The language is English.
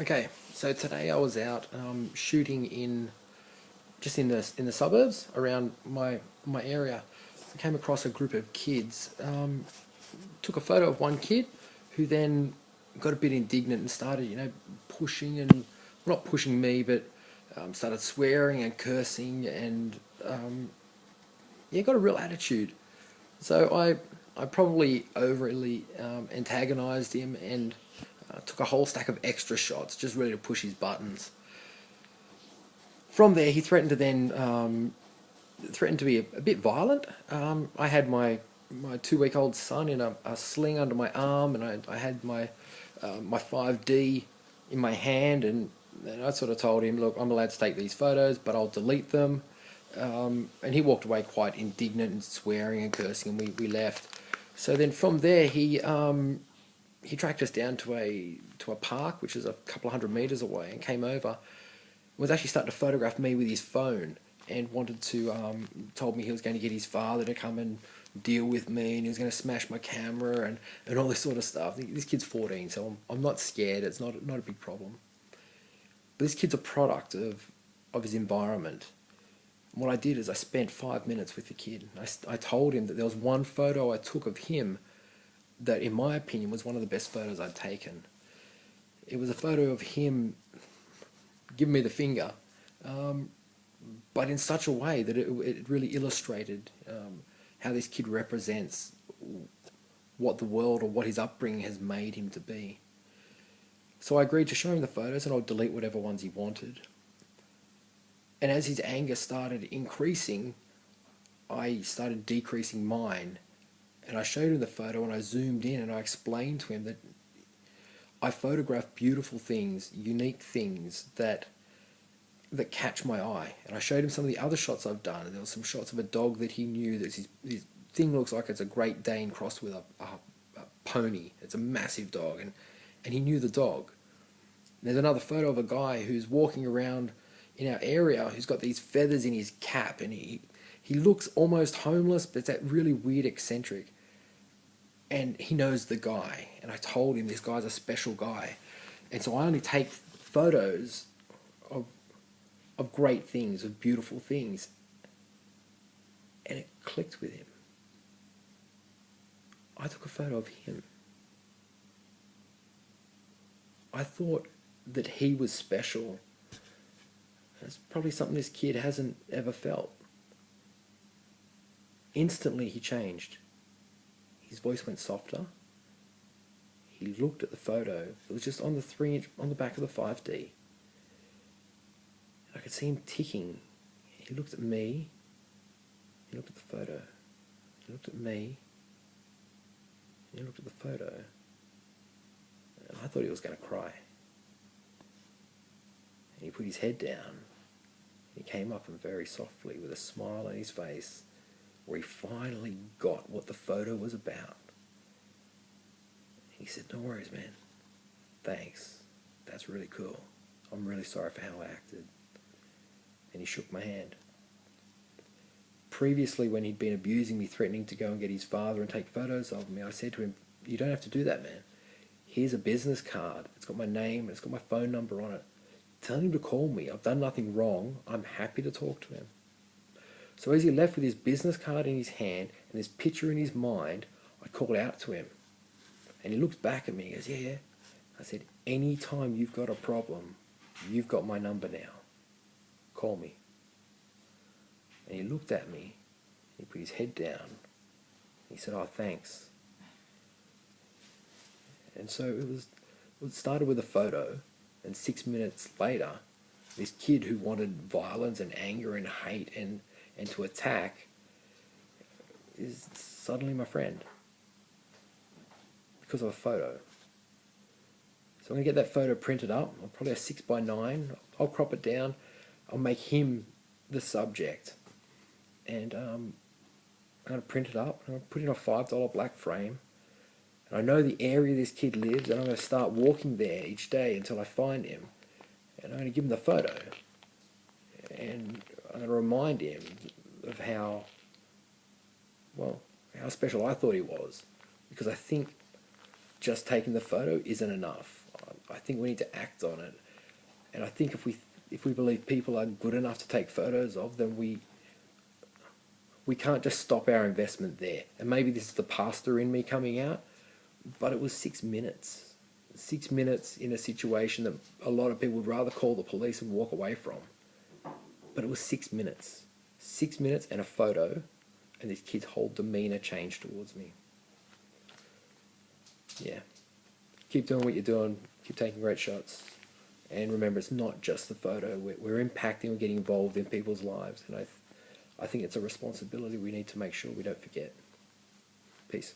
Okay, so today I was out shooting in the suburbs around my area. I came across a group of kids. Took a photo of one kid, who then got a bit indignant and started, pushing and well, not pushing me, but started swearing and cursing and yeah, got a real attitude. So I probably overly antagonized him and took a whole stack of extra shots, just ready to push his buttons. From there, he threatened to then threatened to be a bit violent. I had my 2 week old son in a sling under my arm, and I had my 5D in my hand, and I sort of told him, look, I'm allowed to take these photos, but I'll delete them. And he walked away quite indignant and swearing and cursing, and we left. So then from there, he tracked us down to a park, which is a couple of 100 meters away, and came over. Was actually starting to photograph me with his phone, and wanted to told me he was going to get his father to come and deal with me, and he was going to smash my camera and all this sort of stuff. This kid's 14, so I'm not scared. It's not a big problem. But this kid's a product of his environment. And what I did is I spent 5 minutes with the kid. I told him that there was one photo I took of him that, in my opinion, was one of the best photos I'd taken. It was a photo of him giving me the finger, but in such a way that it really illustrated how this kid represents what the world or what his upbringing has made him to be. So I agreed to show him the photos, and I'll delete whatever ones he wanted. And as his anger started increasing, I started decreasing mine. And I showed him the photo, and I zoomed in, and I explained to him that I photograph beautiful things, unique things that catch my eye. And I showed him some of the other shots I've done. And there were some shots of a dog that he knew that his thing looks like it's a Great Dane crossed with a pony. It's a massive dog, and he knew the dog. And there's another photo of a guy who's walking around in our area who's got these feathers in his cap, and he looks almost homeless, but it's that really weird eccentric. And he knows the guy, and I told him this guy's a special guy. And so I only take photos of great things, of beautiful things. And it clicked with him. I took a photo of him. I thought that he was special. That's probably something this kid hasn't ever felt. Instantly he changed. His voice went softer. He looked at the photo. It was just on the 3-inch, on the back of the 5D. I could see him ticking. He looked at me. He looked at the photo. He looked at me. He looked at the photo. And I thought he was going to cry. And he put his head down. He came up, and very softly, with a smile on his face, where he finally got what the photo was about. He said, "No worries, man. Thanks. That's really cool. I'm really sorry for how I acted." And he shook my hand. Previously, when he'd been abusing me, threatening to go and get his father and take photos of me, I said to him, "You don't have to do that, man. Here's a business card. It's got my name, it's got my phone number on it. Tell him to call me. I've done nothing wrong. I'm happy to talk to him." So as he left with his business card in his hand and this picture in his mind, I called out to him. And he looks back at me and goes, "Yeah, yeah." I said, "Anytime you've got a problem, you've got my number now. Call me." And he looked at me. He put his head down. He said, "Oh, thanks." And so it started with a photo, and 6 minutes later, this kid who wanted violence and anger and hate and to attack is suddenly my friend because of a photo. So I'm going to get that photo printed up. I'll probably a 6x9. I'll crop it down. I'll make him the subject. And I'm going to print it up. I'm going to put it in a $5 black frame. And I know the area this kid lives, and I'm going to start walking there each day until I find him. And I'm going to give him the photo. And I'm going to remind him of how special I thought he was. Because I think just taking the photo isn't enough. I think we need to act on it. And I think if we believe people are good enough to take photos of, then we can't just stop our investment there. And maybe this is the pastor in me coming out, but it was 6 minutes. 6 minutes in a situation that a lot of people would rather call the police and walk away from. But it was 6 minutes. 6 minutes and a photo, and this kid's whole demeanour changed towards me. Yeah. Keep doing what you're doing. Keep taking great shots. And remember, it's not just the photo. We're impacting, we're getting involved in people's lives. And I think it's a responsibility we need to make sure we don't forget. Peace.